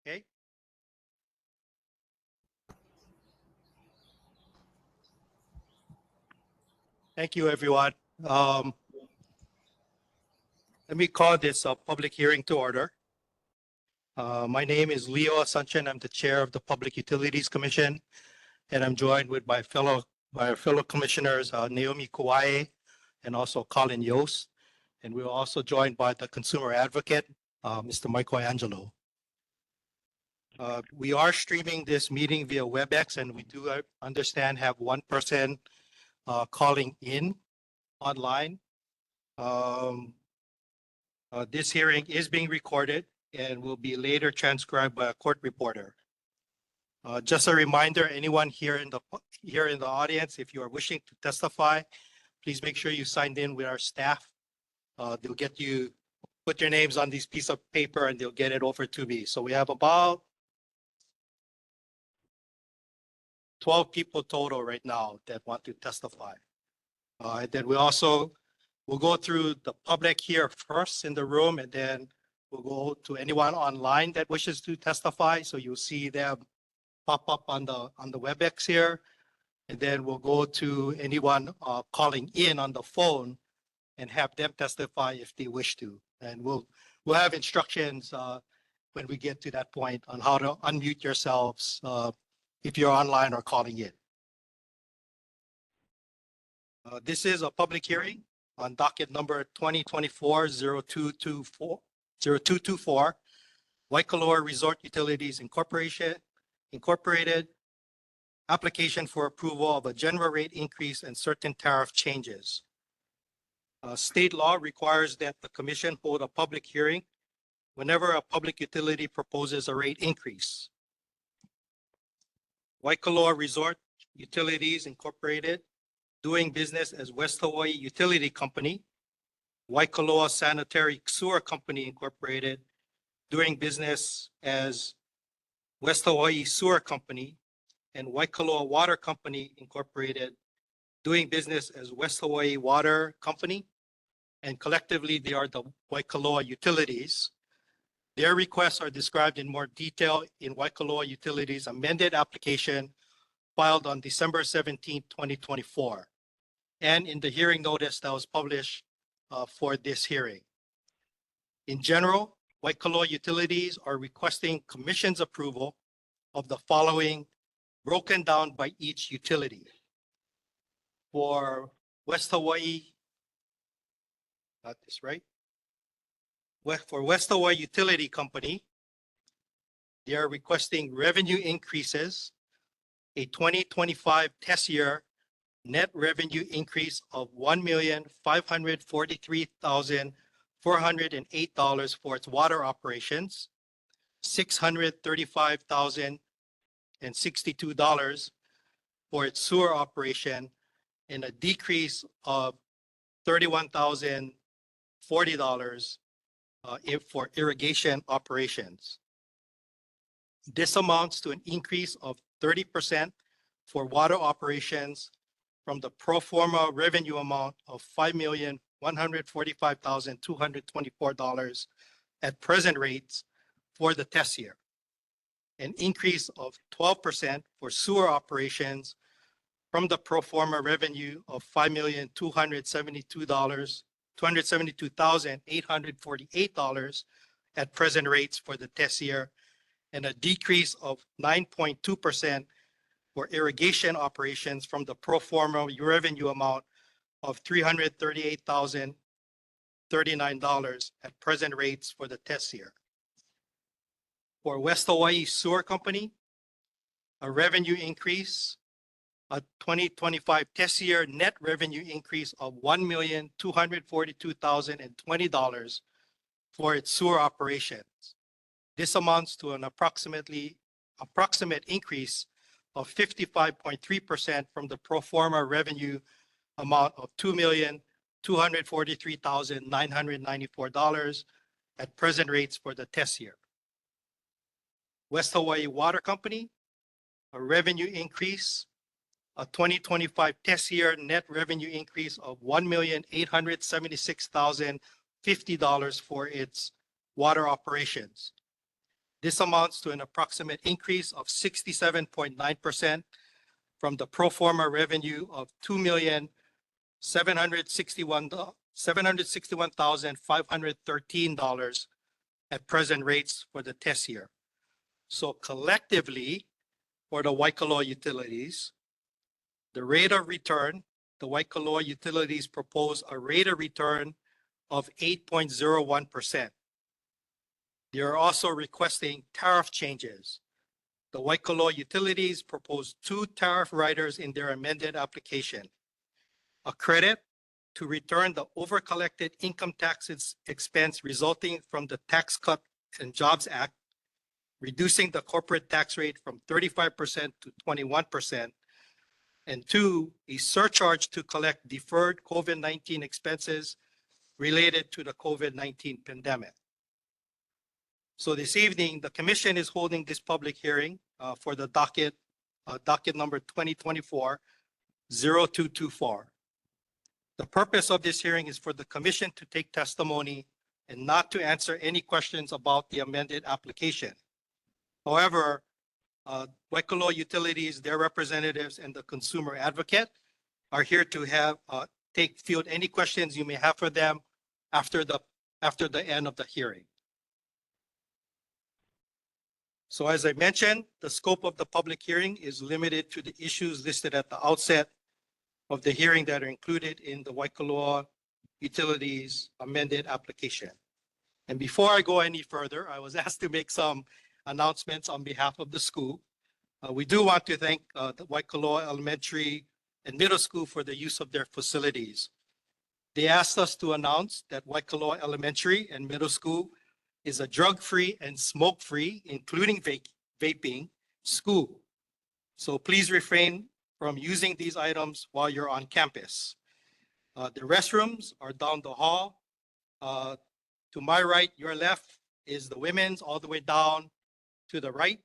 Okay. Thank you, everyone. Let me call this a public hearing to order. My name is Leo Asuncion. I'm the chair of the Public Utilities Commission, and I'm joined with my fellow commissioners, Naomi Kauai and also Colin Yost. And we're also joined by the consumer advocate, Mr. Michael Angelo. We are streaming this meeting via WebEx, and we do understand have one person calling in online. This hearing is being recorded and will be later transcribed by a court reporter. Just a reminder, anyone here in the audience, if you are wishing to testify, please make sure you signed in with our staff. They'll get you, put your names on these piece of paper and they'll get it over to me. So we have about 12 people total right now that want to testify. And then we'll go through the public here first in the room, and then we'll go to anyone online that wishes to testify. So you'll see them pop up on the WebEx here. And then we'll go to anyone calling in on the phone and have them testify if they wish to. And we'll have instructions when we get to that point on how to unmute yourselves if you're online or calling in. This is a public hearing on docket number 2024-0224, Waikoloa Resort Utilities Incorporated, application for approval of a general rate increase and certain tariff changes. State law requires that the commission hold a public hearing whenever a public utility proposes a rate increase. Waikoloa Resort Utilities Incorporated, doing business as West Hawaii Utility Company, Waikoloa Sanitary Sewer Company Incorporated, doing business as West Hawaii Sewer Company, and Waikoloa Water Company Incorporated, doing business as West Hawaii Water Company, and collectively they are the Waikoloa Utilities. Their requests are described in more detail in Waikoloa Utilities Amended Application filed on December 17, 2024, and in the hearing notice that was published for this hearing. In general, Waikoloa Utilities are requesting Commission's approval of the following broken down by each utility. For West Hawaii, got this right? For West Hawaii Utility Company, they are requesting revenue increases, a 2025 test year net revenue increase of $1,543,408 for its water operations, $635,062 for its sewer operation, and a decrease of $31,040 for irrigation operations. This amounts to an increase of 30% for water operations from the pro forma revenue amount of $5,145,224 at present rates for the test year. An increase of 12% for sewer operations from the pro forma revenue of $5,272,848 at present rates for the test year, and a decrease of 9.2% for irrigation operations from the pro forma revenue amount of $338,039 at present rates for the test year. For West Hawaii Sewer Company, a revenue increase, a 2025 test year net revenue increase of $1,242,020 for its sewer operations. This amounts to an approximate increase of 55.3% from the pro forma revenue amount of $2,243,994 at present rates for the test year. West Hawaii Water Company, a revenue increase, a 2025 test year net revenue increase of $1,876,050 for its water operations. This amounts to an approximate increase of 67.9% from the pro forma revenue of $2,761,513 at present rates for the test year. So collectively, for the Waikoloa Utilities, the rate of return, the Waikoloa Utilities propose a rate of return of 8.01%. They are also requesting tariff changes. The Waikoloa Utilities propose 2 tariff riders in their amended application. A credit to return the overcollected income taxes expense resulting from the Tax Cut and Jobs Act, reducing the corporate tax rate from 35% to 21%. And 2, a surcharge to collect deferred COVID-19 expenses related to the COVID-19 pandemic. So this evening, the Commission is holding this public hearing for the docket number 2024-0224. The purpose of this hearing is for the Commission to take testimony and not to answer any questions about the amended application. However, Waikoloa Utilities, their representatives, and the consumer advocate are here to field any questions you may have for them after the end of the hearing. So as I mentioned, the scope of the public hearing is limited to the issues listed at the outset of the hearing that are included in the Waikoloa Utilities Amended Application. And before I go any further, I was asked to make some announcements on behalf of the school. We do want to thank the Waikoloa Elementary and Middle School for the use of their facilities. They asked us to announce that Waikoloa Elementary and Middle School is a drug-free and smoke-free, including vaping, school. So please refrain from using these items while you're on campus. The restrooms are down the hall. To my right, your left is the women's all the way down to the right.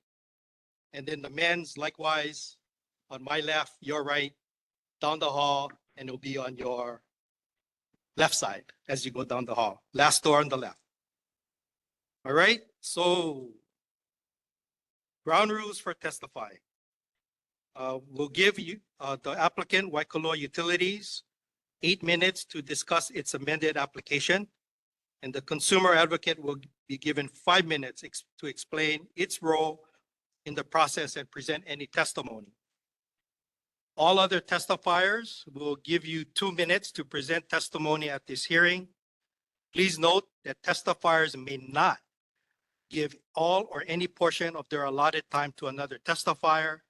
And then the men's likewise on my left, your right, down the hall, and it'll be on your left side as you go down the hall. Last door on the left. All right, so ground rules for testifying. We'll give you the applicant, Waikoloa Utilities, 8 minutes to discuss its amended application, and the consumer advocate will be given 5 minutes to explain its role in the process and present any testimony. All other testifiers will give you 2 minutes to present testimony at this hearing. Please note that testifiers may not give all or any portion of their allotted time to another testifier.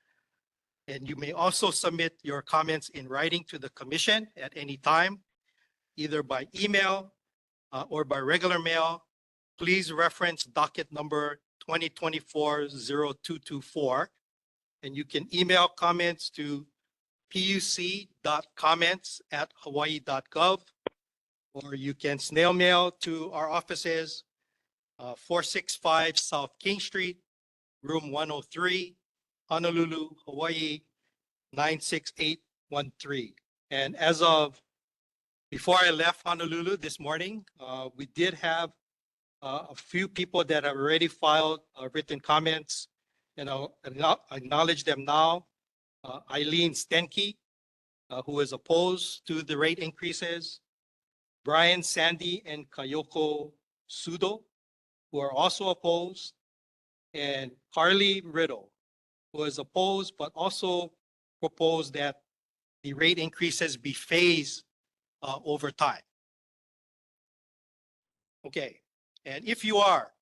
And you may also submit your comments in writing to the Commission at any time, either by email or by regular mail. Please reference docket number 2024-0224, and you can email comments to puc.comments@hawaii.gov, or you can snail mail to our offices, 465 South King Street, room 103, Honolulu, Hawaii, 96813. And as of before I left Honolulu this morning, we did have a few people that have already filed written comments, and I'll acknowledge them now. Eileen Stenke, who is opposed to the rate increases. Brian Sandy and Kayoko Sudo, who are also opposed. And Carly Riddle, who is opposed, but also proposed that the rate increases be phased over time. Okay, and if you are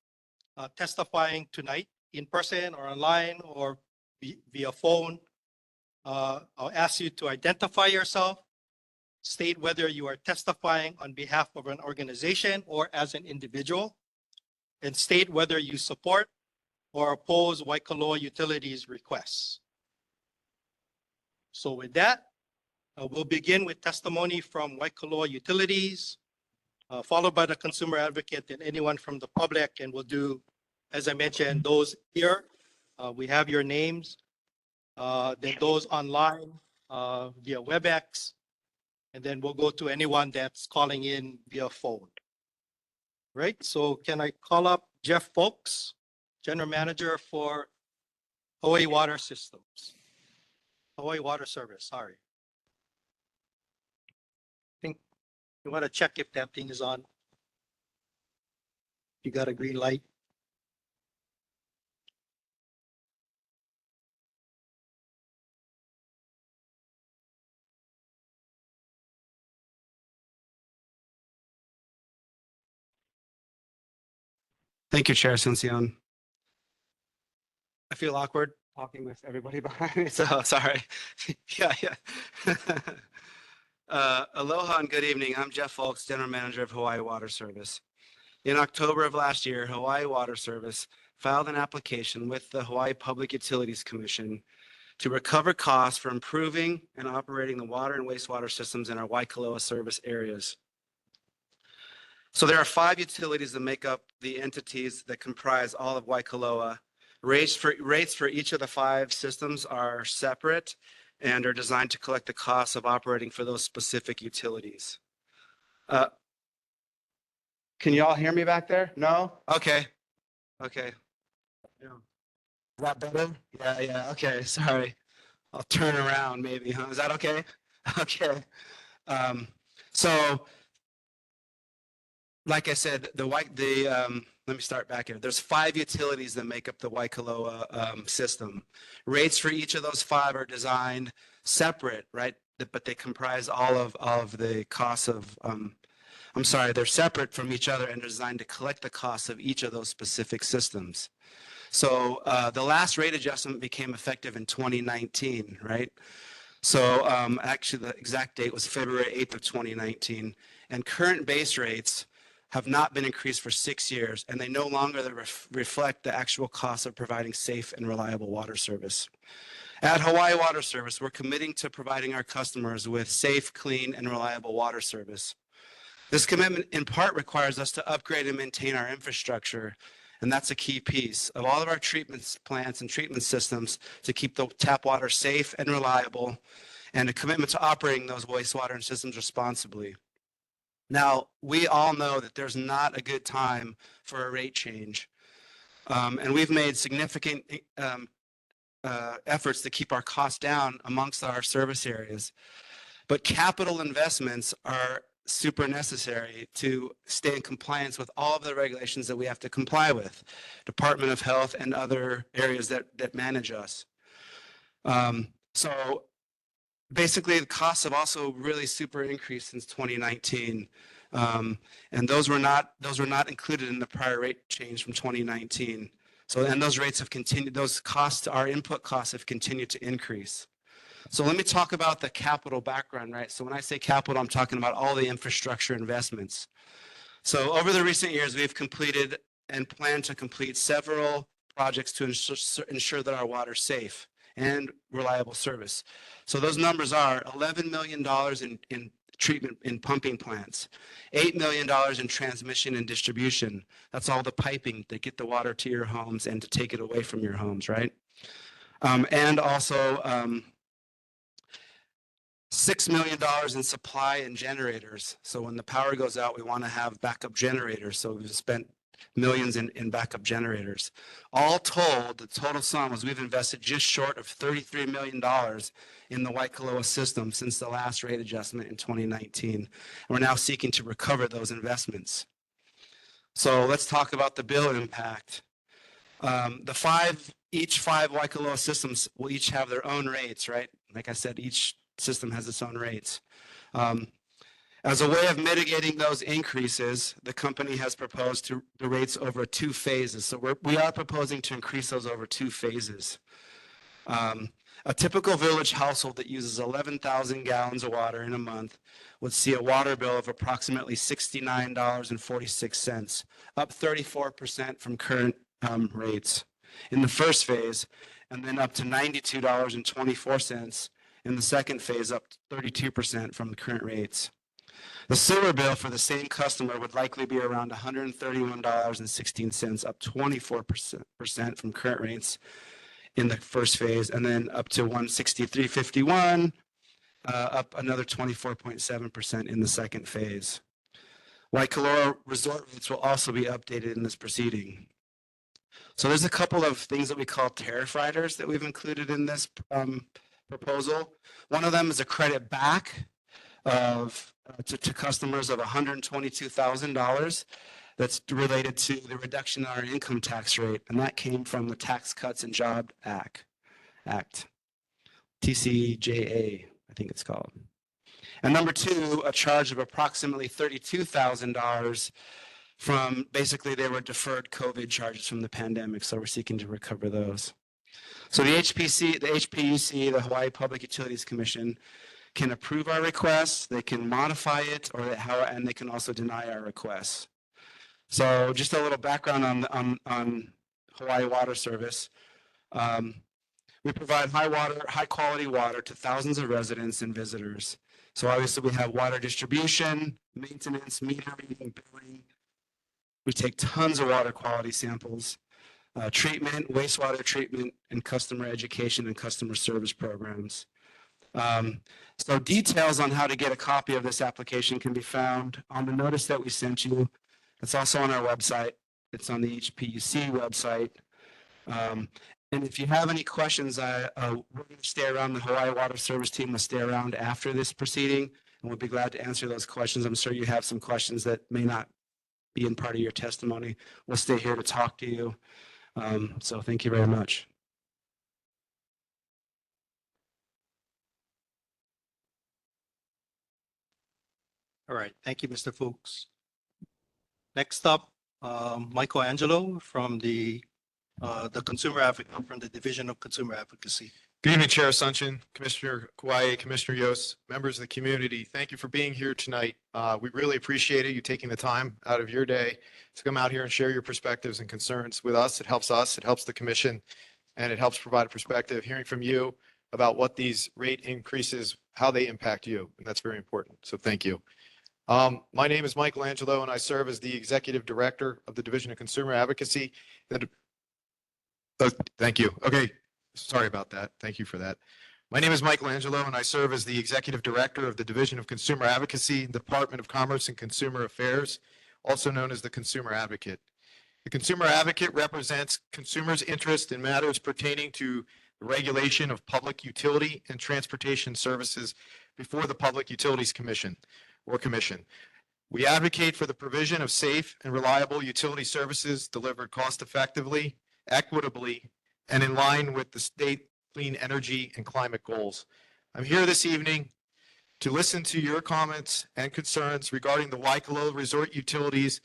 testifying tonight in person or online or via phone, I'll ask you to identify yourself, state whether you are testifying on behalf of an organization or as an individual, and state whether you support or oppose Waikoloa Utilities requests. So with that, we'll begin with testimony from Waikoloa Utilities, followed by the consumer advocate and anyone from the public, and we'll do, as I mentioned, those here. We have your names. Then those online via WebEx, and then we'll go to anyone that's calling in via phone. Right, so can I call up Jeff Folks? General Manager for Hawaii Water Systems. Hawaii Water Service, sorry. I think you want to check if that thing is on. You got a green light. Thank you, Chair Asuncion. I feel awkward. Talking with everybody behind me, so sorry. Yeah. Aloha and good evening. I'm Jeff Folks, General Manager of Hawaii Water Service. In October of last year, Hawaii Water Service filed an application with the Hawaii Public Utilities Commission to recover costs for improving and operating the water and wastewater systems in our Waikoloa service areas. So there are 5 utilities that make up the entities that comprise all of Waikoloa. Rates for each of the 5 systems are separate and are designed to collect the costs of operating for those specific utilities. Can you all hear me back there? No? Okay. Yeah. Is that better? Yeah. Okay. Sorry. I'll turn around maybe. Huh? Is that okay? Okay. So, like I said, let me start back here. There's 5 utilities that make up the Waikoloa system. Rates for each of those 5 are designed separate, right? But they comprise all of the costs of. They're separate from each other and designed to collect the costs of each of those specific systems. So the last rate adjustment became effective in 2019, right? So actually the exact date was February 8th of 2019, and current base rates have not been increased for 6 years, and they no longer reflect the actual cost of providing safe and reliable water service. At Hawaii Water Service, we're committing to providing our customers with safe, clean, and reliable water service. This commitment in part requires us to upgrade and maintain our infrastructure, and that's a key piece of all of our treatment plants and treatment systems to keep the tap water safe and reliable, and a commitment to operating those wastewater and systems responsibly. Now, we all know that there's not a good time for a rate change, and we've made significant efforts to keep our costs down amongst our service areas. But capital investments are super necessary to stay in compliance with all of the regulations that we have to comply with, Department of Health and other areas that manage us. So basically the costs have also really super increased since 2019. And those were not included in the prior rate change from 2019. So, and those rates have continued, those costs, our input costs have continued to increase. So let me talk about the capital background, right? So when I say capital, I'm talking about all the infrastructure investments. So over the recent years, we've completed and plan to complete several projects to ensure that our water is safe and reliable service. So those numbers are $11 million in treatment in pumping plants, $8 million in transmission and distribution. That's all the piping to get the water to your homes and to take it away from your homes, right? And also $6 million in supply and generators. So when the power goes out, we want to have backup generators. So we've spent millions in backup generators. All told, the total sum was we've invested just short of $33 million in the Waikoloa system since the last rate adjustment in 2019. And we're now seeking to recover those investments. So let's talk about the bill impact. Each five Waikoloa systems will each have their own rates, right? Like I said, each system has its own rates. As a way of mitigating those increases, the company has proposed the rates over 2 phases. So we are proposing to increase those over 2 phases. A typical village household that uses 11,000 gallons of water in a month would see a water bill of approximately $69.46, up 34% from current rates in the first phase, and then up to $92.24 in the second phase, up 32% from the current rates. The sewer bill for the same customer would likely be around $131.16, up 24% from current rates in the first phase, and then up to $163.51, up another 24.7% in the second phase. Waikoloa resort rates will also be updated in this proceeding. So there's a couple of things that we call tariff riders that we've included in this proposal. One of them is a credit back to customers of $122,000 that's related to the reduction in our income tax rate, and that came from the Tax Cuts and Jobs Act, TCJA, I think it's called. And number two, a charge of approximately $32,000 from basically they were deferred COVID charges from the pandemic, so we're seeking to recover those. So the HPUC, the Hawaii Public Utilities Commission, can approve our requests, they can modify it, and they can also deny our requests. So just a little background on Hawaii Water Service. We provide high quality water to thousands of residents and visitors. So obviously we have water distribution, maintenance, metering, and billing. We take tons of water quality samples, treatment, wastewater treatment, and customer education and customer service programs. So details on how to get a copy of this application can be found on the notice that we sent you. It's also on our website. It's on the HPUC website. And if you have any questions, we're going to stay around. The Hawaii Water Service team will stay around after this proceeding, and we'll be glad to answer those questions. I'm sure you have some questions that may not be in part of your testimony. We'll stay here to talk to you. So thank you very much. All right, thank you, Mr. Fuchs. Next up, Michael Angelo from the Consumer Advocate, from the Division of Consumer Advocacy. Good evening, Chair Asuncion, Commissioner Kauai, Commissioner Yost, members of the community. Thank you for being here tonight. We really appreciate it, you taking the time out of your day to come out here and share your perspectives and concerns with us. It helps the commission, and it helps provide a perspective, hearing from you about what these rate increases, how they impact you, and that's very important. So thank you. My name is Michael Angelo, and I serve as the Executive Director of the Division of Consumer Advocacy. Thank you. Okay. Sorry about that. Thank you for that. My name is Michael Angelo, and I serve as the Executive Director of the Division of Consumer Advocacy, Department of Commerce and Consumer Affairs, also known as the Consumer Advocate. The Consumer Advocate represents consumers' interest in matters pertaining to the regulation of public utility and transportation services before the Public Utilities Commission or Commission. We advocate for the provision of safe and reliable utility services delivered cost-effectively, equitably, and in line with the state clean energy and climate goals. I'm here this evening to listen to your comments and concerns regarding the Waikoloa Resort Utilities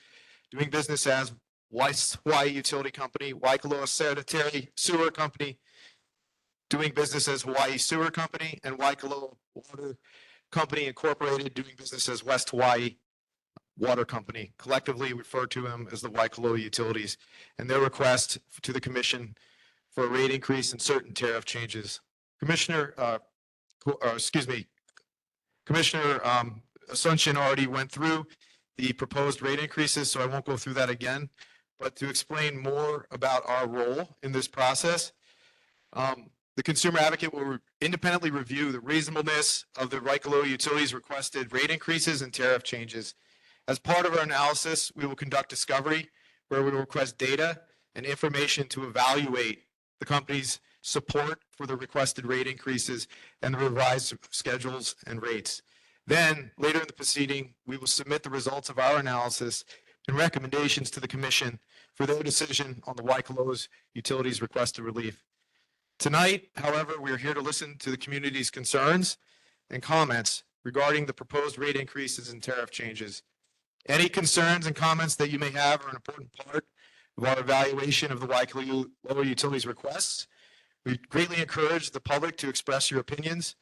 doing business as Hawaii Utility Company, Waikoloa Sanitary Sewer Company doing business as Hawaii Sewer Company, and Waikoloa Water Company Incorporated doing business as West Hawaii Water Company, collectively referred to them as the Waikoloa Utilities, and their request to the Commission for a rate increase and certain tariff changes. Commissioner Asuncion already went through the proposed rate increases, so I won't go through that again. But to explain more about our role in this process, the Consumer Advocate will independently review the reasonableness of the Waikoloa Utilities requested rate increases and tariff changes. As part of our analysis, we will conduct discovery where we will request data and information to evaluate the company's support for the requested rate increases and the revised schedules and rates. Then, later in the proceeding, we will submit the results of our analysis and recommendations to the Commission for their decision on the Waikoloa Utilities requested relief. Tonight, however, we are here to listen to the community's concerns and comments regarding the proposed rate increases and tariff changes. Any concerns and comments that you may have are an important part of our evaluation of the Waikoloa Utilities requests. We greatly encourage the public to express your opinions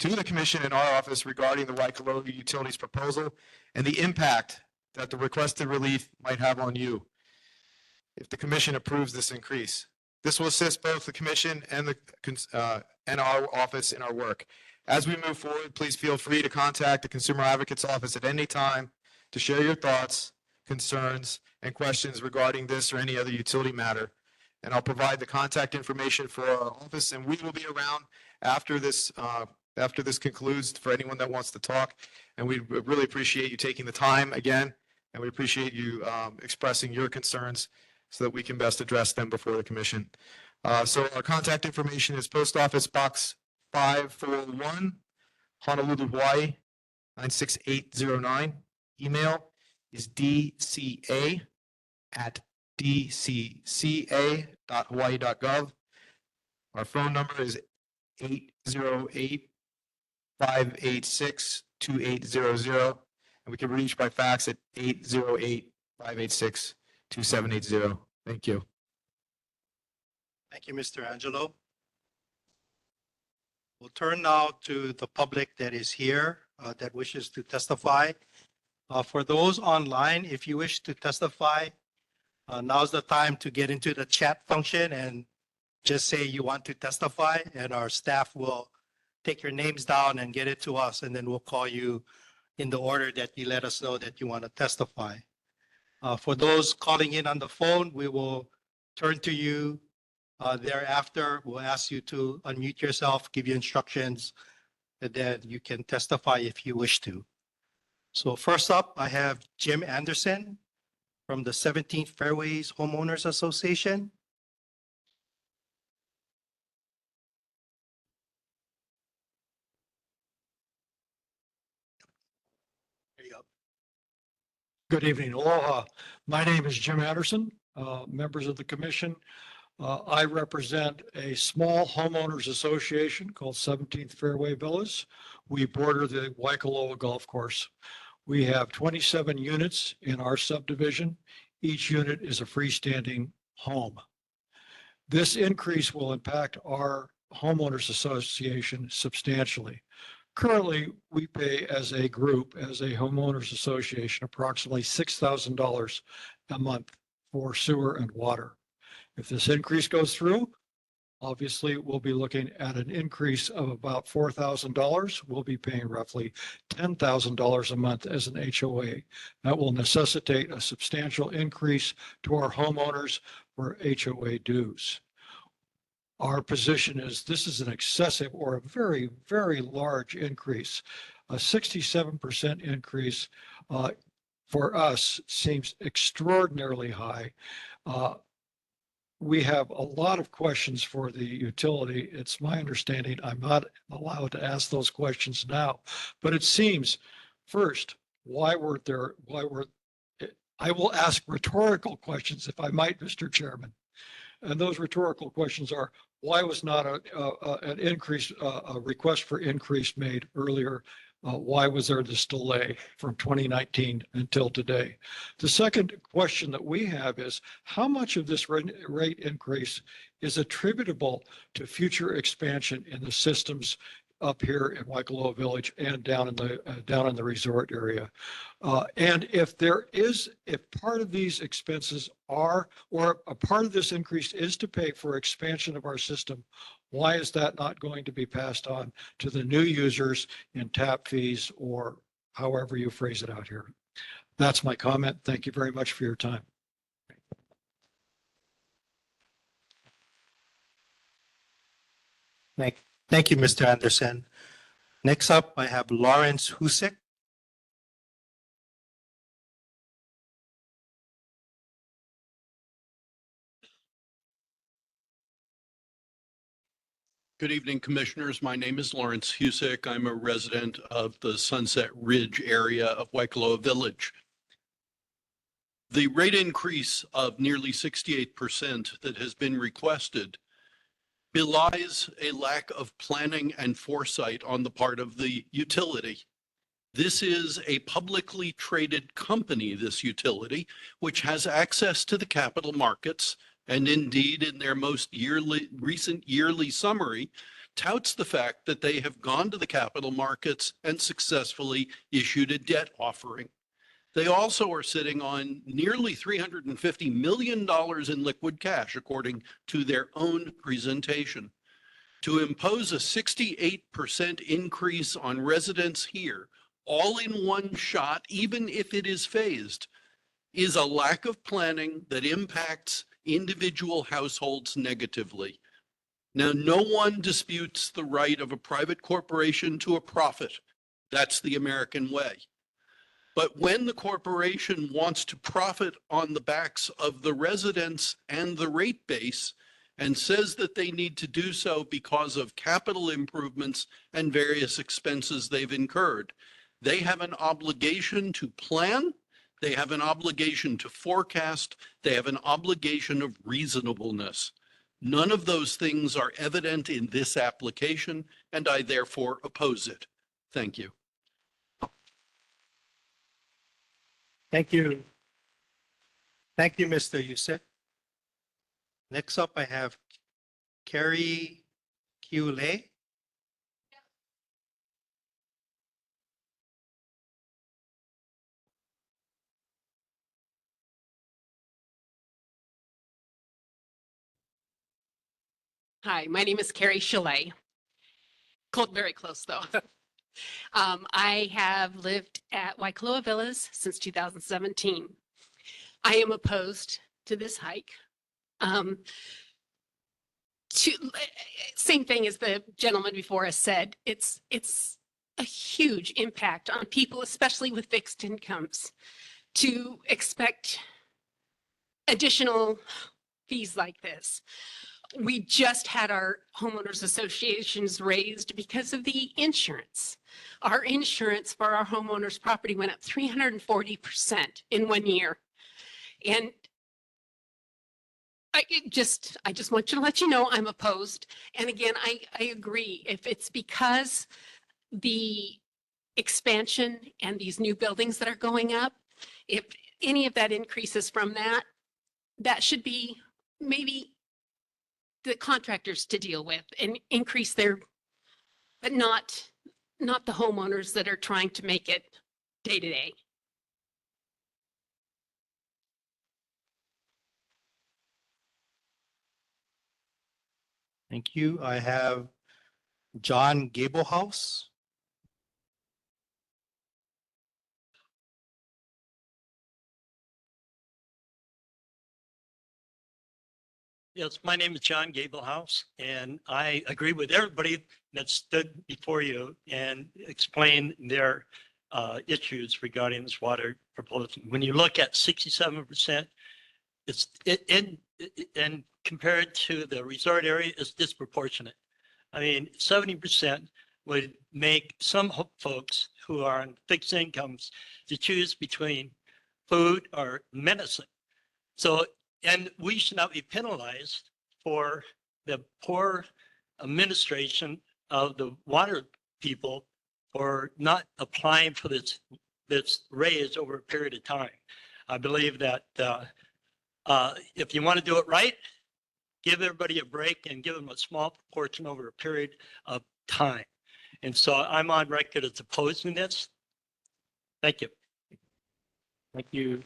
to the Commission in our office regarding the Waikoloa Utilities proposal and the impact that the requested relief might have on you if the Commission approves this increase. This will assist both the Commission and our office in our work. As we move forward, please feel free to contact the Consumer Advocate's office at any time to share your thoughts, concerns, and questions regarding this or any other utility matter. And I'll provide the contact information for our office, and we will be around after this concludes for anyone that wants to talk. And we really appreciate you taking the time again, and we appreciate you expressing your concerns so that we can best address them before the commission. So our contact information is Post Office Box 541, Honolulu, Hawaii, 96809. Email is dca@dcca.hawaii.gov. Our phone number is 808-586-2800. And we can reach by fax at 808-586-2780. Thank you. Thank you, Mr. Angelo. We'll turn now to the public that is here that wishes to testify. For those online, if you wish to testify, now's the time to get into the chat function and just say you want to testify, and our staff will take your names down and get it to us, and then we'll call you in the order that you let us know that you want to testify. For those calling in on the phone, we will turn to you thereafter. We'll ask you to unmute yourself, give you instructions, and then you can testify if you wish to. So first up, I have Jim Anderson from the 17th Fairways Homeowners Association. There you go. Good evening, aloha. My name is Jim Anderson, members of the commission. I represent a small homeowners association called 17th Fairway Villas. We border the Waikoloa Golf Course. We have 27 units in our subdivision. Each unit is a freestanding home. This increase will impact our homeowners association substantially. Currently, we pay as a group, as a homeowners association, approximately $6,000 a month for sewer and water. If this increase goes through, obviously, we'll be looking at an increase of about $4,000. We'll be paying roughly $10,000 a month as an HOA. That will necessitate a substantial increase to our homeowners for HOA dues. Our position is this is an excessive or a very, very large increase. A 67% increase for us seems extraordinarily high. We have a lot of questions for the utility. It's my understanding I'm not allowed to ask those questions now, but it seems first, I will ask rhetorical questions if I might, Mr. Chairman. And those rhetorical questions are, why was not an increase, a request for increase made earlier? Why was there this delay from 2019 until today? The second question that we have is, how much of this rate increase is attributable to future expansion in the systems up here in Waikoloa Village and down in the resort area? And if part of these expenses are, or a part of this increase is to pay for expansion of our system, why is that not going to be passed on to the new users in tap fees or however you phrase it out here? That's my comment. Thank you very much for your time. Thank you, Mr. Anderson. Next up, I have Lawrence Husek. Good evening, Commissioners. My name is Lawrence Husek. I'm a resident of the Sunset Ridge area of Waikoloa Village. The rate increase of nearly 68% that has been requested belies a lack of planning and foresight on the part of the utility. This is a publicly traded company, this utility, which has access to the capital markets, and indeed in their most recent yearly summary, touts the fact that they have gone to the capital markets and successfully issued a debt offering. They also are sitting on nearly $350 million in liquid cash, according to their own presentation. To impose a 68% increase on residents here, all in one shot, even if it is phased, is a lack of planning that impacts individual households negatively. Now, no one disputes the right of a private corporation to a profit. That's the American way. But when the corporation wants to profit on the backs of the residents and the rate base and says that they need to do so because of capital improvements and various expenses they've incurred, they have an obligation to plan, they have an obligation to forecast, they have an obligation of reasonableness. None of those things are evident in this application, and I therefore oppose it. Thank you. Thank you. Thank you, Mr. Yusek. Next up, I have Carrie Q. Lay. Hi, my name is Carrie Chalet. Very close though. I have lived at Waikoloa Villas since 2017. I am opposed to this hike. Same thing as the gentleman before us said, it's a huge impact on people, especially with fixed incomes, to expect additional fees like this. We just had our homeowners associations raised because of the insurance. Our insurance for our homeowners property went up 340% in 1 year. And I just want you to let you know I'm opposed. And again, I agree. If it's because the expansion and these new buildings that are going up, if any of that increases from that, that should be maybe the contractors to deal with and increase their, but not the homeowners that are trying to make it day to day. Thank you. I have John Gablehouse. Yes, my name is John Gablehouse, and I agree with everybody that stood before you and explained their issues regarding this water proposal. When you look at 67%, and compared to the resort area, it's disproportionate. I mean, 70% would make some folks who are on fixed incomes to choose between food or medicine. So, and we should not be penalized for the poor administration of the water people for not applying for this raise over a period of time. I believe that if you want to do it right, give everybody a break and give them a small proportion over a period of time. And so I'm on record as opposing this. Thank you. Thank you.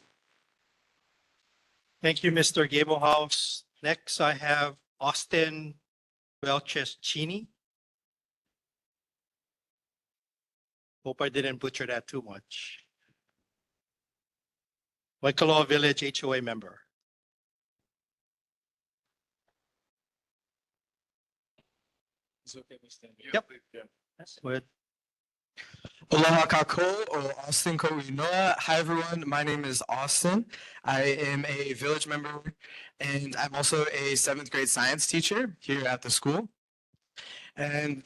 Thank you, Mr. Gablehouse. Next, I have Austin Belcheschini. Hope I didn't butcher that too much. Waikoloa Village HOA member. Yep. That's good. Aloha kako o Austin ko inoa. Hi everyone, my name is Austin. I am a village member and I'm also a 7th grade science teacher here at the school. And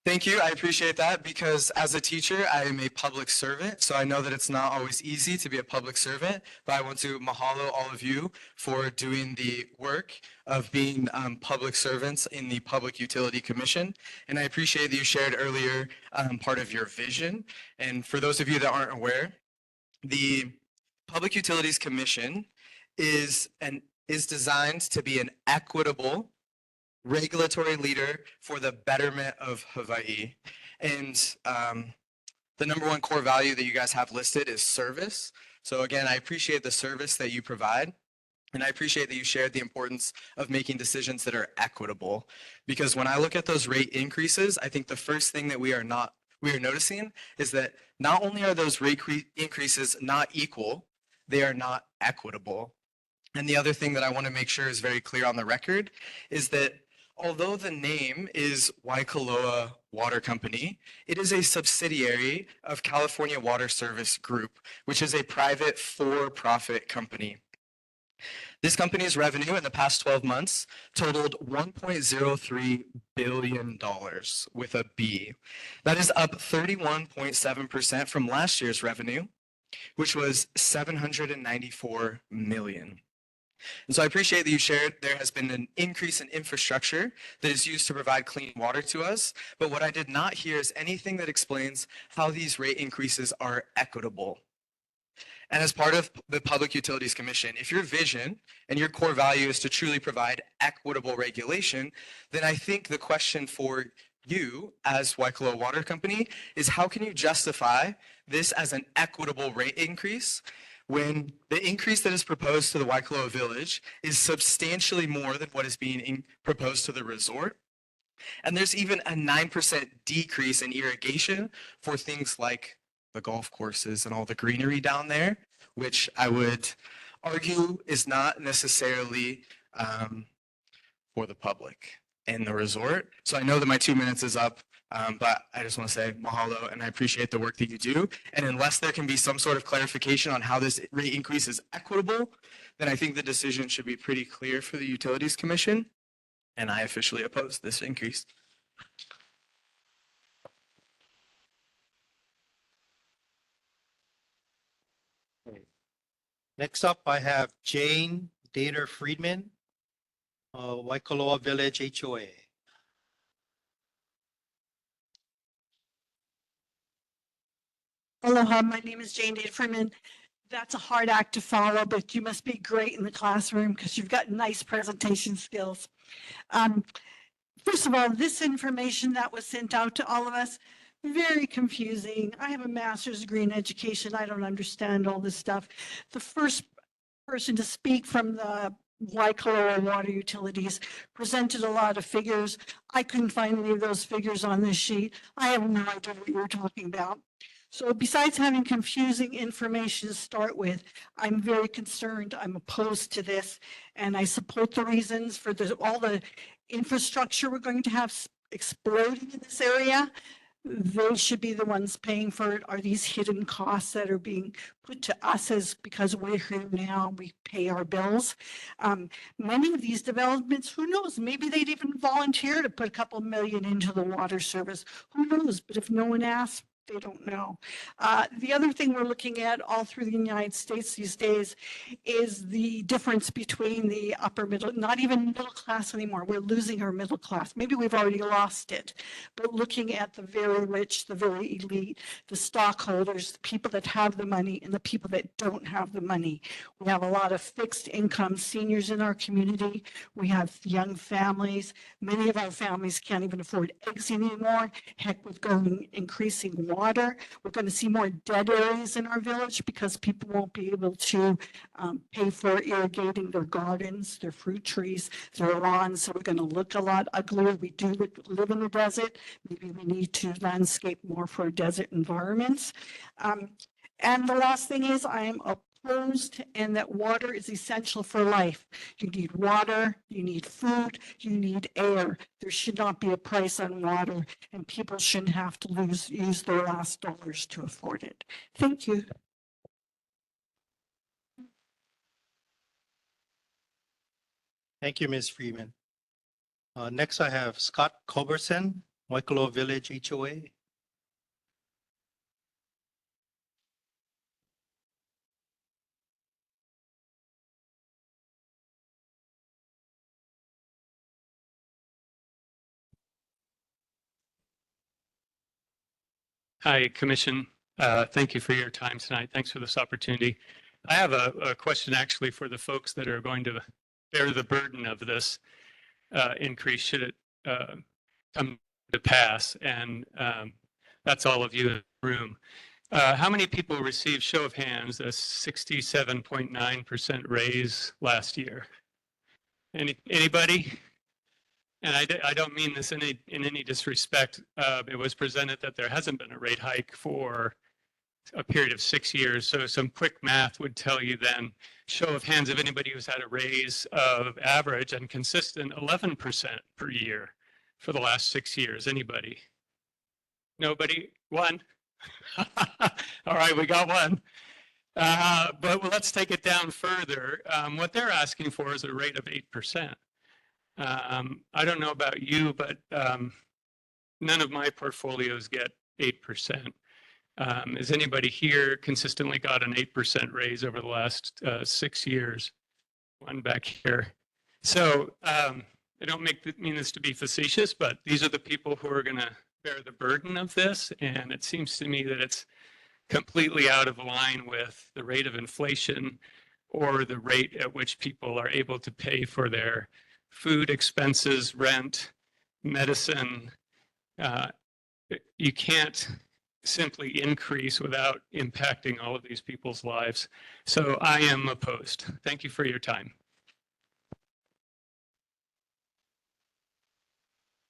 thank you, I appreciate that because as a teacher, I am a public servant. So I know that it's not always easy to be a public servant, but I want to mahalo all of you for doing the work of being public servants in the Public Utility Commission. And I appreciate that you shared earlier part of your vision. And for those of you that aren't aware, the Public Utilities Commission is designed to be an equitable regulatory leader for the betterment of Hawaii. And the #1 core value that you guys have listed is service. So again, I appreciate the service that you provide. And I appreciate that you shared the importance of making decisions that are equitable. Because when I look at those rate increases, I think the first thing that we are noticing is that not only are those rate increases not equal, they are not equitable. And the other thing that I want to make sure is very clear on the record is that Although the name is Waikoloa Water Company, it is a subsidiary of California Water Service Group, which is a private for-profit company. This company's revenue in the past 12 months totaled $1.03 billion with a B. That is up 31.7% from last year's revenue, which was $794 million. And so I appreciate that you shared there has been an increase in infrastructure that is used to provide clean water to us. But what I did not hear is anything that explains how these rate increases are equitable. And as part of the Public Utilities Commission, if your vision and your core value is to truly provide equitable regulation, then I think the question for you as Waikoloa Water Company is how can you justify this as an equitable rate increase when the increase that is proposed to the Waikoloa Village is substantially more than what is being proposed to the resort? And there's even a 9% decrease in irrigation for things like the golf courses and all the greenery down there, which I would argue is not necessarily for the public and the resort. So I know that my 2 minutes is up, but I just want to say mahalo and I appreciate the work that you do. And unless there can be some sort of clarification on how this rate increase is equitable, then I think the decision should be pretty clear for the Utilities Commission. And I officially oppose this increase. Next up, I have Jane Dater Friedman, Waikoloa Village HOA. Aloha, my name is Jane Dater Freeman. That's a hard act to follow, but you must be great in the classroom because you've got nice presentation skills. First of all, this information that was sent out to all of us, very confusing. I have a master's degree in education. I don't understand all this stuff. The first person to speak from the Waikoloa Water Utilities presented a lot of figures. I couldn't find any of those figures on this sheet. I have no idea what you're talking about. So besides having confusing information to start with, I'm very concerned. I'm opposed to this, and I support the reasons for all the infrastructure we're going to have exploding in this area. They should be the ones paying for it. Are these hidden costs that are being put to us as because we're here now, we pay our bills? Many of these developments, who knows, maybe they'd even volunteer to put a couple million into the water service. Who knows? But if no one asks, they don't know. The other thing we're looking at all through the United States these days is the difference between the upper middle, not even middle class anymore. We're losing our middle class. Maybe we've already lost it, but looking at the very rich, the very elite, the stockholders, the people that have the money and the people that don't have the money. We have a lot of fixed income seniors in our community. We have young families. Many of our families can't even afford eggs anymore. Heck, with increasing water, we're going to see more dead areas in our village because people won't be able to pay for irrigating their gardens, their fruit trees, their lawns. So we're going to look a lot uglier. We do live in the desert. Maybe we need to landscape more for desert environments. And the last thing is I am opposed and that water is essential for life. You need water, you need food, you need air. There should not be a price on water and people shouldn't have to use their last dollars to afford it. Thank you. Thank you, Ms. Freeman. Next, I have Scott Culberson, Waikoloa Village HOA. Hi, Commission. Thank you for your time tonight. Thanks for this opportunity. I have a question actually for the folks that are going to bear the burden of this increase should it come to pass. And that's all of you in the room. How many people received, show of hands, a 67.9% raise last year? Anybody? And I don't mean this in any disrespect. It was presented that there hasn't been a rate hike for a period of 6 years. So some quick math would tell you then, show of hands of anybody who's had a raise of average and consistent 11% per year for the last 6 years. Anybody? Nobody? One? All right, we got one. But let's take it down further. What they're asking for is a rate of 8%. I don't know about you, but none of my portfolios get 8%. Has anybody here consistently got an 8% raise over the last 6 years? One back here. So I don't mean this to be facetious, but these are the people who are going to bear the burden of this. And it seems to me that it's completely out of line with the rate of inflation or the rate at which people are able to pay for their food expenses, rent, medicine. You can't simply increase without impacting all of these people's lives. So I am opposed. Thank you for your time.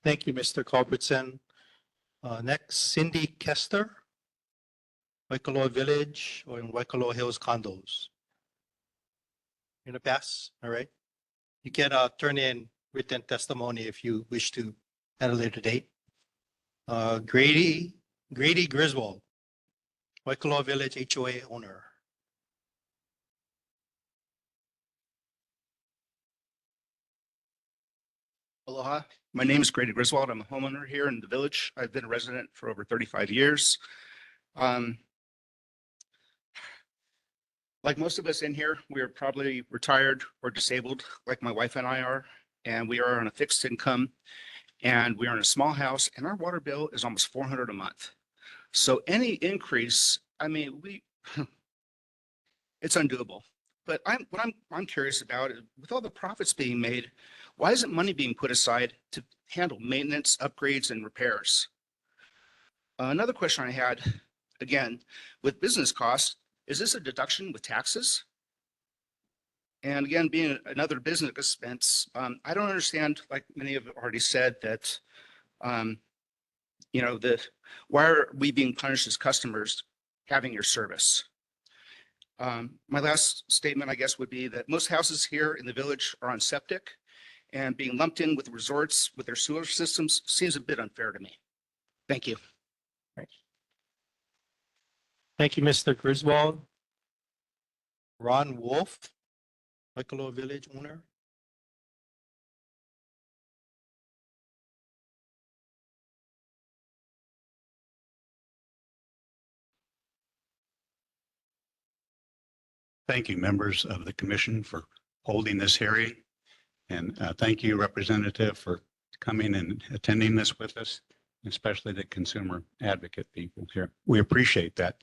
Thank you, Mr. Culbertson. Next, Cindy Kester, Waikoloa Village or in Waikoloa Hills condos. You're gonna pass, all right? You can turn in written testimony if you wish to at a later date. Grady Griswold, Waikoloa Village HOA owner. Aloha, my name is Grady Griswold. I'm a homeowner here in the village. I've been a resident for over 35 years. Like most of us in here, we are probably retired or disabled, like my wife and I are, and we are on a fixed income, and we are in a small house, and our water bill is almost $400 a month. So any increase, I mean, it's undoable. But what I'm curious about is, with all the profits being made, why isn't money being put aside to handle maintenance, upgrades, and repairs? Another question I had, again, with business costs, is this a deduction with taxes? And again, being another business expense, I don't understand, like many have already said, that, why are we being punished as customers having your service? My last statement, I guess, would be that most houses here in the village are on septic, and being lumped in with resorts with their sewer systems seems a bit unfair to me. Thank you. Thank you, Mr. Griswold. Ron Wolf, Waikoloa Village owner. Thank you, members of the commission, for holding this hearing. And thank you, Representative, for coming and attending this with us, especially the consumer advocate people here. We appreciate that.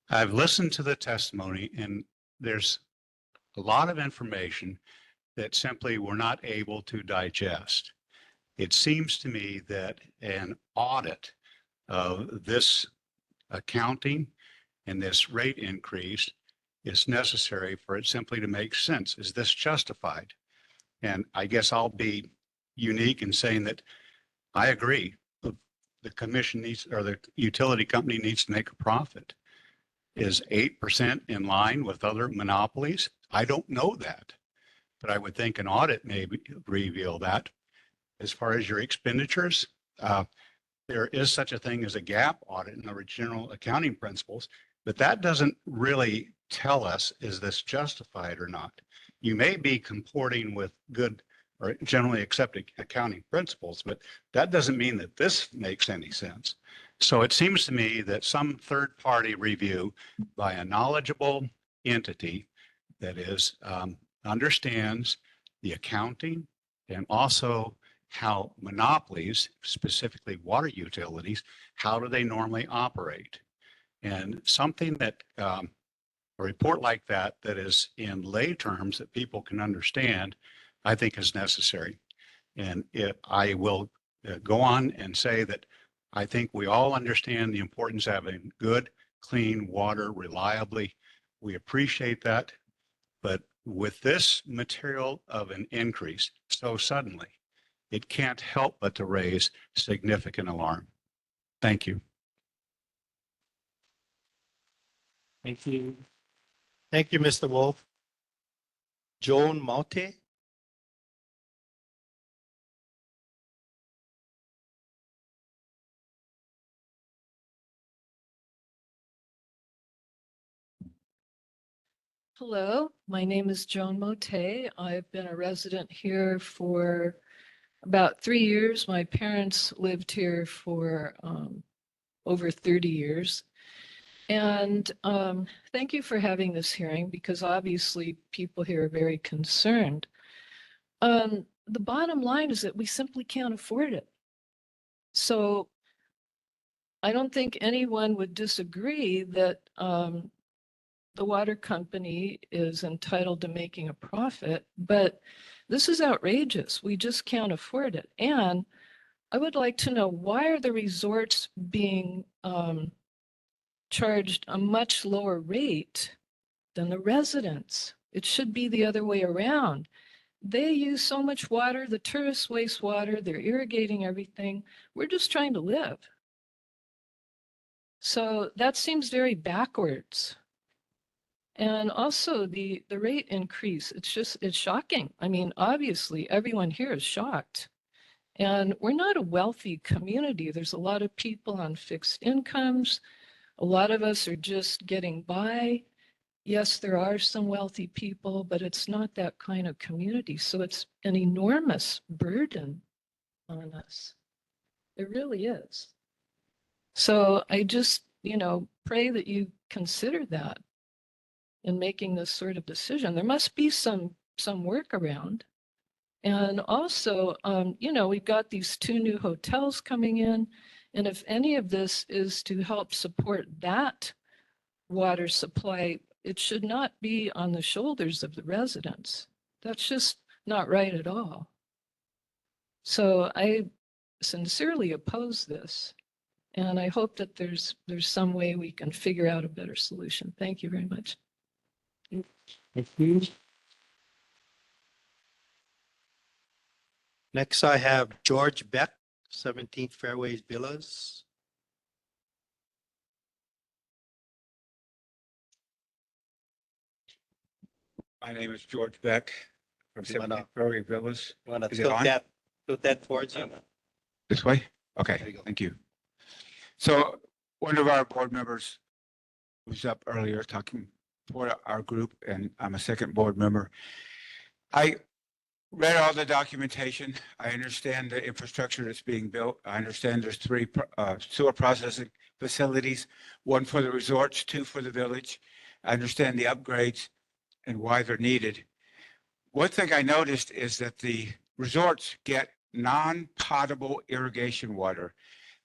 I've listened to the testimony, and there's a lot of information that simply we're not able to digest. It seems to me that an audit of this accounting and this rate increase is necessary for it simply to make sense. Is this justified? And I guess I'll be unique in saying that I agree. The commission needs, or the utility company needs to make a profit. Is 8% in line with other monopolies? I don't know that, but I would think an audit may reveal that. As far as your expenditures, there is such a thing as a gap audit in the general accounting principles, but that doesn't really tell us, is this justified or not? You may be comporting with good or generally accepted accounting principles, but that doesn't mean that this makes any sense. So it seems to me that some third-party review by a knowledgeable entity that is understands the accounting and also how monopolies, specifically water utilities, how do they normally operate? And something that a report like that is in lay terms that people can understand, I think is necessary. And I will go on and say that I think we all understand the importance of having good, clean water reliably. We appreciate that. But with this material of an increase so suddenly, it can't help but to raise significant alarm. Thank you. Thank you. Thank you, Mr. Wolf. Joan Maute. Hello, my name is Joan Mote. I've been a resident here for about 3 years. My parents lived here for over 30 years. And thank you for having this hearing because obviously people here are very concerned. The bottom line is that we simply can't afford it. So I don't think anyone would disagree that the water company is entitled to making a profit, but this is outrageous. We just can't afford it. And I would like to know, why are the resorts being charged a much lower rate than the residents? It should be the other way around. They use so much water, the tourists waste water, they're irrigating everything. We're just trying to live. So that seems very backwards. And also the rate increase, it's shocking. I mean, obviously everyone here is shocked. And we're not a wealthy community. There's a lot of people on fixed incomes. A lot of us are just getting by. Yes, there are some wealthy people, but it's not that kind of community. So it's an enormous burden on us. It really is. So I just, pray that you consider that in making this sort of decision. There must be some workaround. And also, we've got these 2 new hotels coming in. And if any of this is to help support that water supply, it should not be on the shoulders of the residents. That's just not right at all. So I sincerely oppose this. And I hope that there's some way we can figure out a better solution. Thank you very much. Thank you. Next, I have George Beck, 17th Fairways Villas. My name is George Beck from You wanna- 17 Prairie Villas. Want to Is it tilt on? that towards you? This way? There Okay, you go. thank you. So one of our board members was up earlier talking for our group, and I'm a second board member. I read all the documentation. I understand the infrastructure that's being built. I understand there's 3 sewer processing facilities, 1 for the resorts, 2 for the village. I understand the upgrades and why they're needed. One thing I noticed is that the resorts get non-potable irrigation water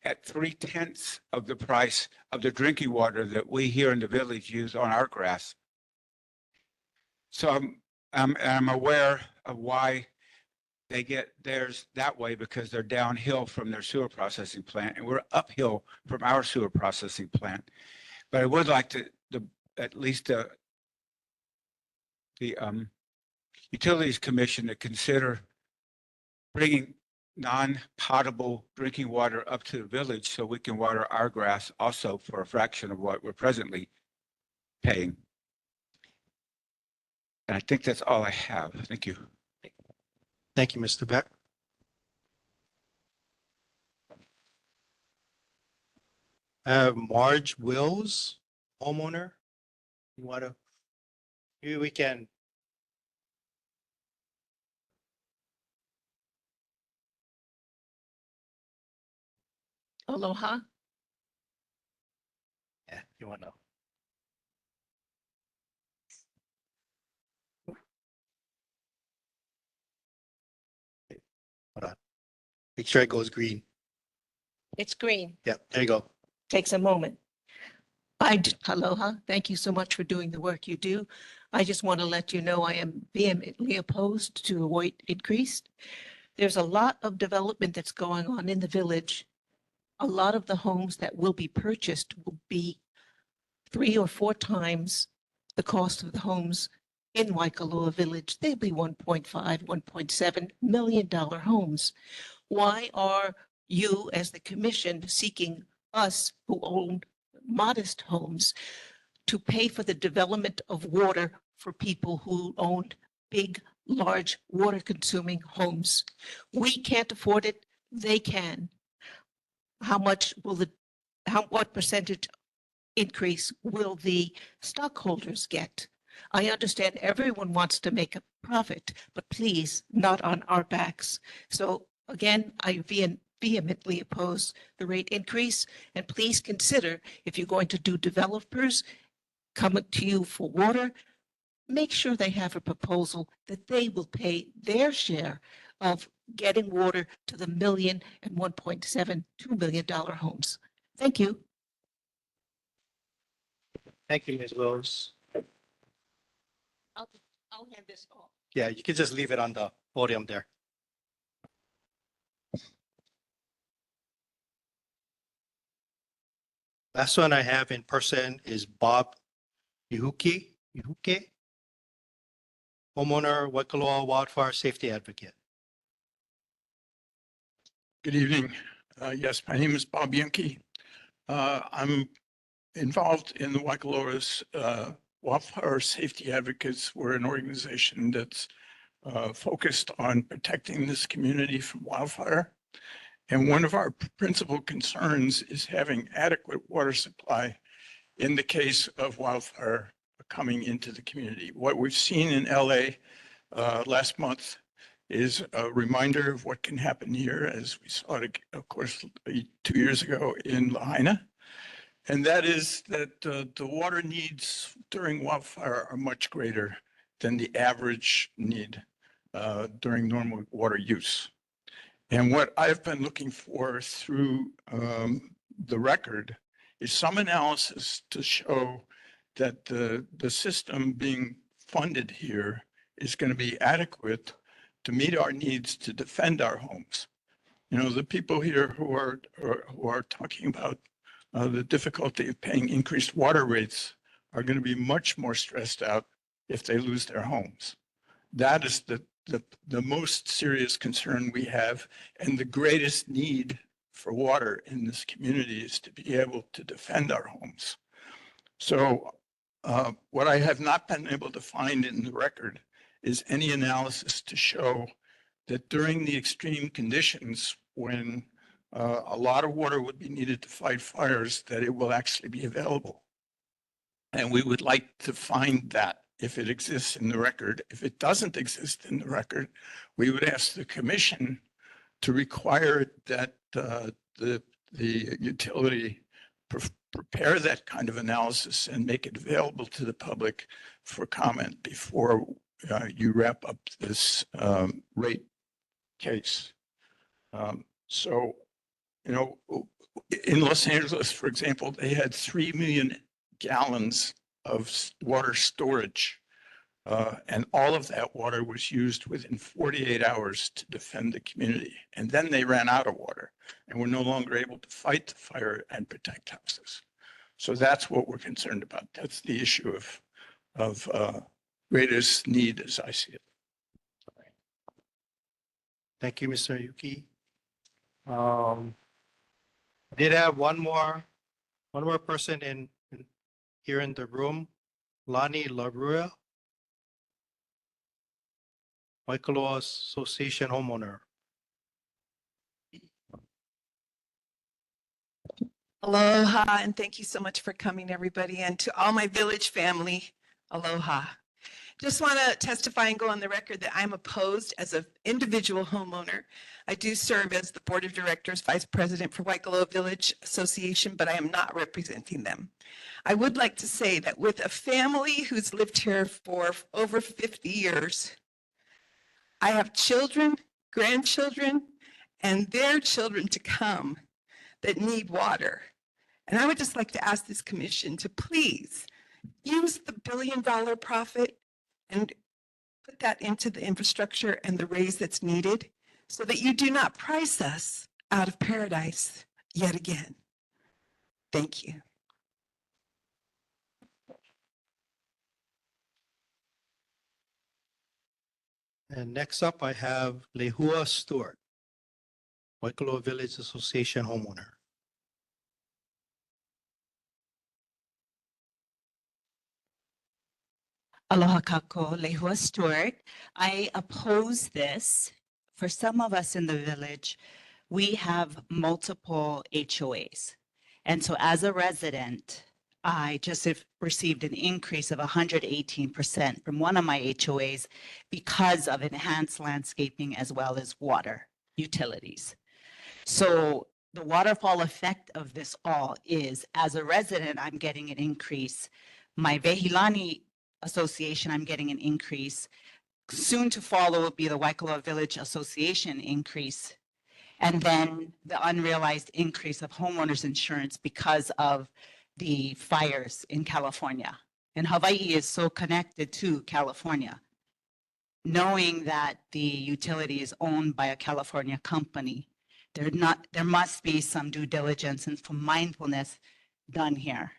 at 3/10 of the price of the drinking water that we here in the village use on our grass. So I'm aware of why they get theirs that way, because they're downhill from their sewer processing plant and we're uphill from our sewer processing plant. But I would like to, at least the Utilities Commission to consider bringing non-potable drinking water up to the village so we can water our grass also for a fraction of what we're presently paying. And I think that's all I have. Thank you. Thank you, Mr. Beck. I have Marge Wills, homeowner. You want to, maybe we can. Aloha. Yeah, you want to. Hold on. Make sure it goes green. It's green. Yeah, there you go. Takes a moment. Aloha. Thank you so much for doing the work you do. I just want to let you know I am vehemently opposed to a rate increase. There's a lot of development that's going on in the village. A lot of the homes that will be purchased will be 3 or 4 times the cost of the homes in Waikoloa Village. They'll be $1.5, $1.7 million homes. Why are you, as the commission, seeking us who own modest homes to pay for the development of water for people who owned big, large water consuming homes. We can't afford it. They can. How much will what percentage increase will the stockholders get? I understand everyone wants to make a profit, but please, not on our backs. So again, I vehemently oppose the rate increase, and please consider, if you're going to do developers coming to you for water, make sure they have a proposal that they will pay their share of getting water to the million and $1.72 million homes. Thank you. Thank you, Ms. Wills. I'll hand this off. Yeah, you can just leave it on the podium there. Last one I have in person is Bob Yuhuke, homeowner, Waikoloa Wildfire Safety Advocate. Good evening. Yes, my name is Bob Yankee. I'm involved in the Waikoloa's Wildfire Safety Advocates. We're an organization that's focused on protecting this community from wildfire. And one of our principal concerns is having adequate water supply in the case of wildfire coming into the community. What we've seen in LA last month is a reminder of what can happen here, as we saw it, of course, 2 years ago in Lahaina. And that is that the water needs during wildfire are much greater than the average need during normal water use. And what I've been looking for through the record is some analysis to show that the system being funded here is going to be adequate to meet our needs to defend our homes. You know, the people here who are talking about the difficulty of paying increased water rates are going to be much more stressed out if they lose their homes. That is the most serious concern we have, and the greatest need for water in this community is to be able to defend our homes. So what I have not been able to find in the record is any analysis to show that during the extreme conditions when a lot of water would be needed to fight fires, that it will actually be available. And we would like to find that if it exists in the record. If it doesn't exist in the record, we would ask the commission to require that the utility prepare that kind of analysis and make it available to the public for comment before you wrap up this rate case. So, you know, in Los Angeles, for example, they had 3 million gallons of water storage. And all of that water was used within 48 hours to defend the community. And then they ran out of water and were no longer able to fight the fire and protect houses. So that's what we're concerned about. That's the issue of greatest need as I see it. Thank you, Mr. Yuki. Did have one more person here in the room, Lonnie LaRua, Waikoloa Association homeowner. Aloha, and thank you so much for coming, everybody, and to all my village family, aloha. Just want to testify and go on the record that I'm opposed as an individual homeowner. I do serve as the Board of Directors Vice President for Waikoloa Village Association, but I am not representing them. I would like to say that with a family who's lived here for over 50 years, I have children, grandchildren, and their children to come that need water. And I would just like to ask this commission to please use the $1 billion profit and put that into the infrastructure and the raise that's needed so that you do not price us out of paradise yet again. Thank you. And next up, I have Lehua Stewart, Waikoloa Village Association homeowner. Aloha kako, Lehua Stewart. I oppose this. For some of us in the village, we have multiple HOAs. And so as a resident, I just have received an increase of 118% from one of my HOAs because of enhanced landscaping as well as water utilities. So the waterfall effect of this all is, as a resident, I'm getting an increase. My Vehilani Association, I'm getting an increase. Soon to follow will be the Waikoloa Village Association increase. And then the unrealized increase of homeowners insurance because of the fires in California. And Hawaii is so connected to California. Knowing that the utility is owned by a California company, there must be some due diligence and some mindfulness done here.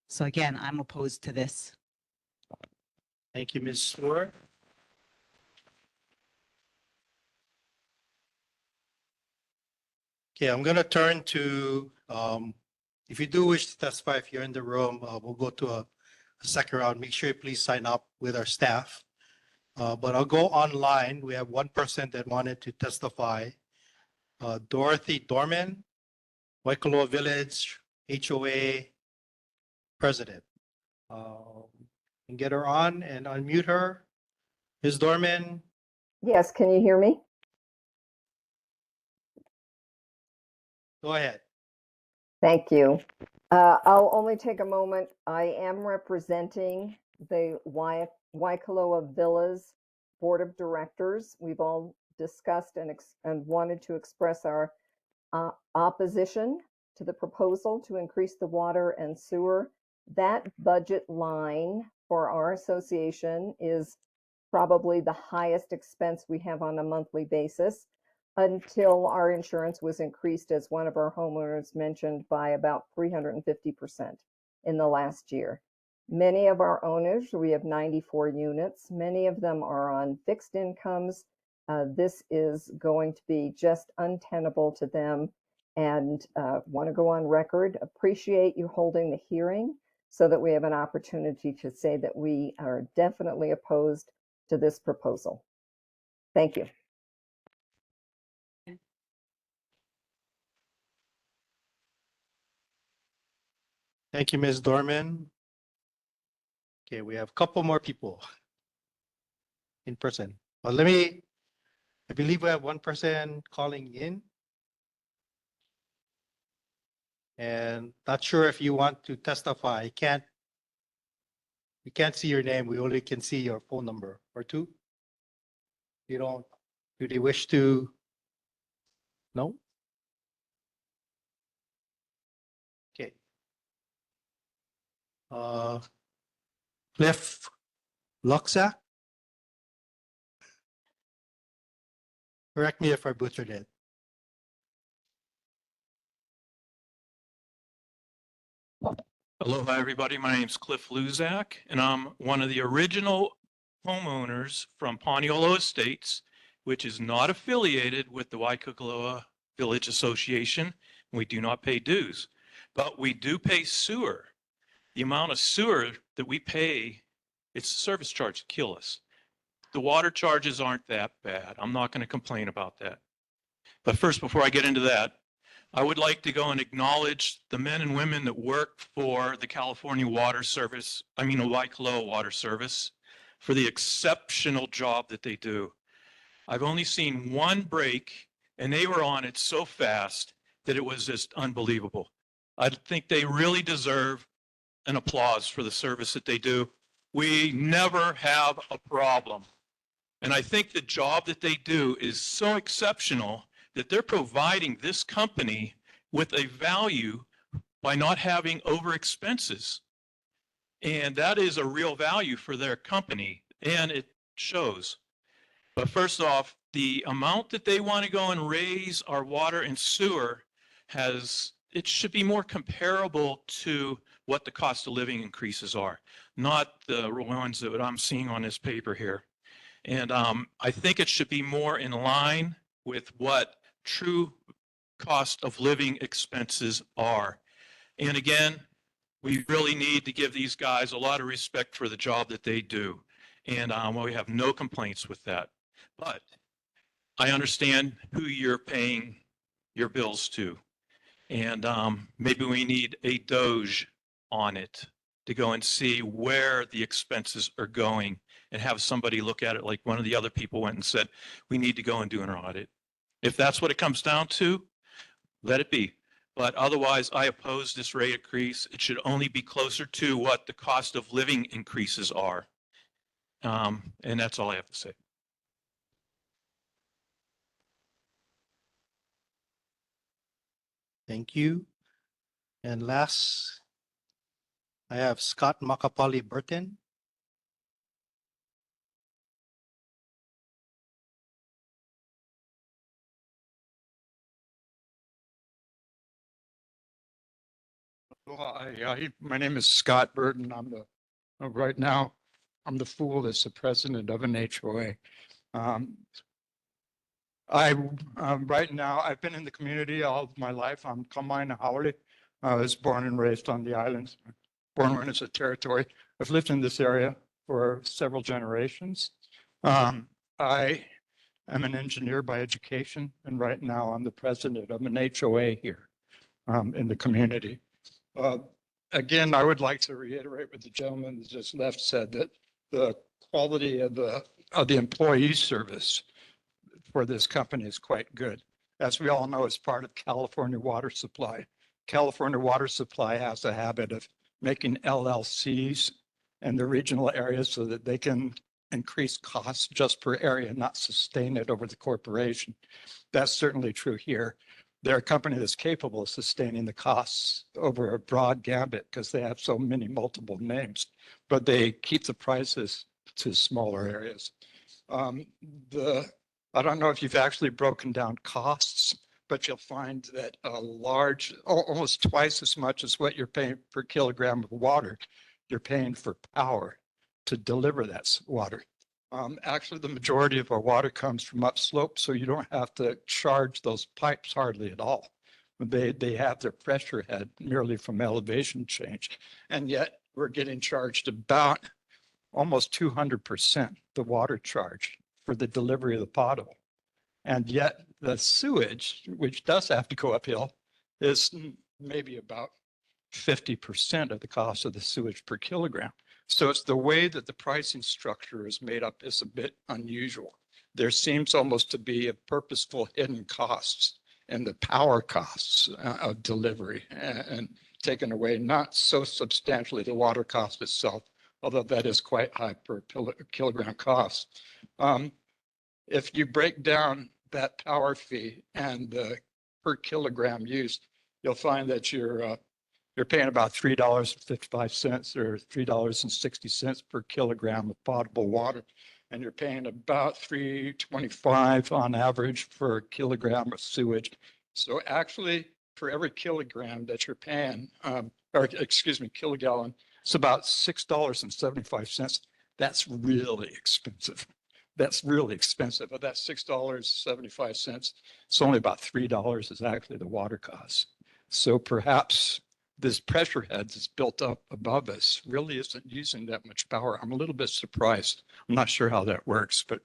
So again, I'm opposed to this. Thank you, Ms. Stewart. Okay, I'm going to turn to, if you do wish to testify, if you're in the room, we'll go to a second round. Make sure you please sign up with our staff. But I'll go online. We have one person that wanted to testify. Dorothy Dorman, Waikoloa Village HOA President. And get her on and unmute her. Ms. Dorman. Yes, can you hear me? Go ahead. Thank you. I'll only take a moment. I am representing the Waikoloa Villas Board of Directors. We've all discussed and wanted to express our opposition to the proposal to increase the water and sewer. That budget line for our association is probably the highest expense we have on a monthly basis, until our insurance was increased, as one of our homeowners mentioned, by about 350% in the last year. Many of our owners, we have 94 units, many of them are on fixed incomes. This is going to be just untenable to them, and want to go on record, appreciate you holding the hearing so that we have an opportunity to say that we are definitely opposed to this proposal. Thank you. Thank you, Ms. Dorman. Okay, we have a couple more people in person. Well, I believe we have one person calling in. And not sure if you want to testify. We can't see your name. We only can see your phone number or two. Do they wish to? No? Okay. Cliff Luxac? Correct me if I butchered it. Aloha, everybody. My name's Cliff Luzak, and I'm one of the original homeowners from Paniolo Estates, which is not affiliated with the Waikoloa Village Association. We do not pay dues, but we do pay sewer. The amount of sewer that we pay, it's a service charge to kill us. The water charges aren't that bad. I'm not going to complain about that. But first, before I get into that, I would like to go and acknowledge the men and women that work for the California Water Service, the Waikoloa Water Service, for the exceptional job that they do. I've only seen one break, and they were on it so fast that it was just unbelievable. I think they really deserve an applause for the service that they do. We never have a problem. And I think the job that they do is so exceptional that they're providing this company with a value by not having over expenses. And that is a real value for their company, and it shows. But first off, the amount that they want to go and raise our water and sewer it should be more comparable to what the cost of living increases are, not the ones that I'm seeing on this paper here. And I think it should be more in line with what true cost of living expenses are. And again, We really need to give these guys a lot of respect for the job that they do. And we have no complaints with that. But I understand who you're paying your bills to. And maybe we need a Doge on it to go and see where the expenses are going and have somebody look at it like one of the other people went and said, we need to go and do an audit. If that's what it comes down to, let it be. But otherwise, I oppose this rate increase. It should only be closer to what the cost of living increases are. And that's all I have to say. Thank you. And last, I have Scott Makapali Burton. My name is Scott Burton. Right now, I'm the fool that's the president of an HOA. Right now, I've been in the community all of my life. I'm Kamaina Haole. I was born and raised on the islands, born when it's a territory. I've lived in this area for several generations. I am an engineer by education, and right now I'm the president of an HOA here in the community. Again, I would like to reiterate what the gentleman that just left said, that the quality of the employee service for this company is quite good. As we all know, it's part of California Water Supply. California Water Supply has a habit of making LLCs in the regional areas so that they can increase costs just per area, not sustain it over the corporation. That's certainly true here. They're a company that's capable of sustaining the costs over a broad gambit because they have so many multiple names, but they keep the prices to smaller areas. I don't know if you've actually broken down costs, but you'll find that almost twice as much as what you're paying per kilogram of water, you're paying for power to deliver that water. Actually, the majority of our water comes from upslope, so you don't have to charge those pipes hardly at all. They have their pressure head merely from elevation change. And yet we're getting charged about almost 200% the water charge for the delivery of the potable. And yet the sewage, which does have to go uphill, is maybe about 50% of the cost of the sewage per kilogram. So it's the way that the pricing structure is made up is a bit unusual. There seems almost to be a purposeful hidden costs in the power costs of delivery and taken away, not so substantially the water cost itself, although that is quite high per kilogram cost. If you break down that power fee and the per kilogram used, you'll find that you're paying about $3.55 or $3.60 per kilogram of potable water. And you're paying about $3.25 on average for a kilogram of sewage. So actually, for every kilogram that you're paying, kilogallon, it's about $6.75. That's really expensive. That's really expensive. Of that $6.75, it's only about $3 is actually the water cost. So perhaps this pressure head that's built up above us really isn't using that much power. I'm a little bit surprised. I'm not sure how that works, but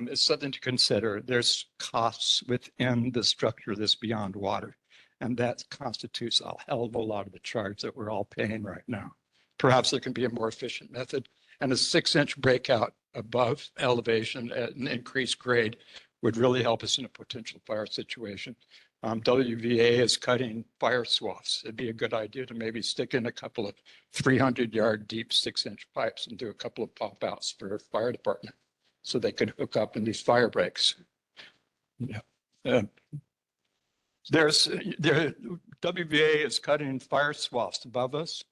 it's something to consider. There's costs within the structure that's beyond water, and that constitutes a hell of a lot of the charge that we're all paying right now. Perhaps there can be a more efficient method, and a 6-inch breakout above elevation at an increased grade would really help us in a potential fire situation. WVA is cutting fire swaths. It'd be a good idea to maybe stick in a couple of 300-yard deep 6-inch pipes and do a couple of pop outs for fire department so they could hook up in these fire breaks. Yeah. WVA is cutting fire swaths above us.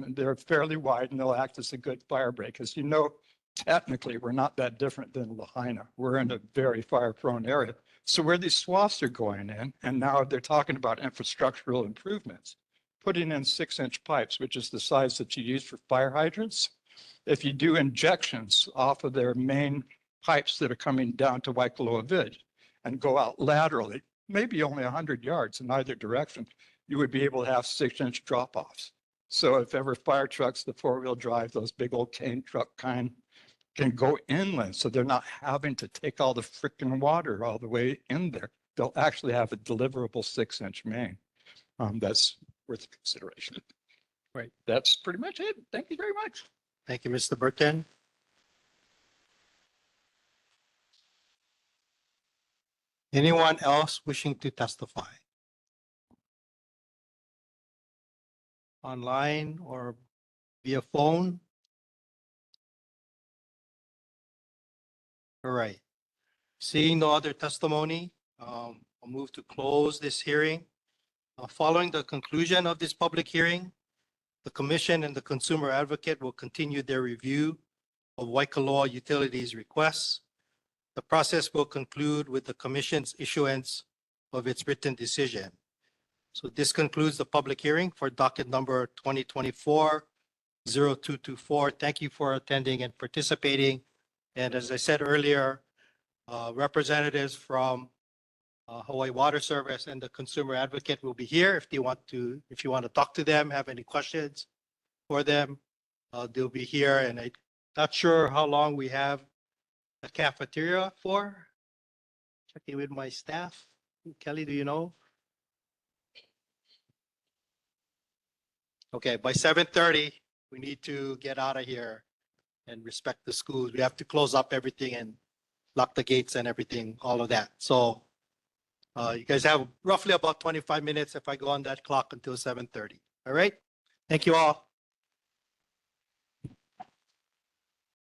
They're fairly wide and they'll act as a good fire break. As you know, technically, we're not that different than Lahaina. We're in a very fire-prone area. So where these swaths are going in, and now they're talking about infrastructural improvements, putting in 6-inch pipes, which is the size that you use for fire hydrants. If you do injections off of their main pipes that are coming down to Waikoloa Village and go out laterally, maybe only 100 yards in either direction, you would be able to have 6-inch drop-offs. So if ever fire trucks, the four-wheel drive, those big old cane truck kind, can go inland, so they're not having to take all the freaking water all the way in there. They'll actually have a deliverable 6-inch main. That's worth consideration. Right, that's pretty much it. Thank you very much. Thank you, Mr. Burton. Anyone else wishing to testify? Online or via phone? All right. Seeing no other testimony, I'll move to close this hearing. Following the conclusion of this public hearing, the Commission and the Consumer Advocate will continue their review of Waikoloa Utilities requests. The process will conclude with the Commission's issuance of its written decision. So this concludes the public hearing for docket number 2024-0224. Thank you for attending and participating. And as I said earlier, representatives from Hawaii Water Service and the Consumer Advocate will be here if you want to talk to them, have any questions for them, they'll be here. And I'm not sure how long we have the cafeteria for. Checking with my staff. Kelly, do you know? Okay, by 7:30, we need to get out of here and respect the schools. We have to close up everything and lock the gates and everything, all of that. So you guys have roughly about 25 minutes if I go on that clock until 7:30. All right? Thank you all.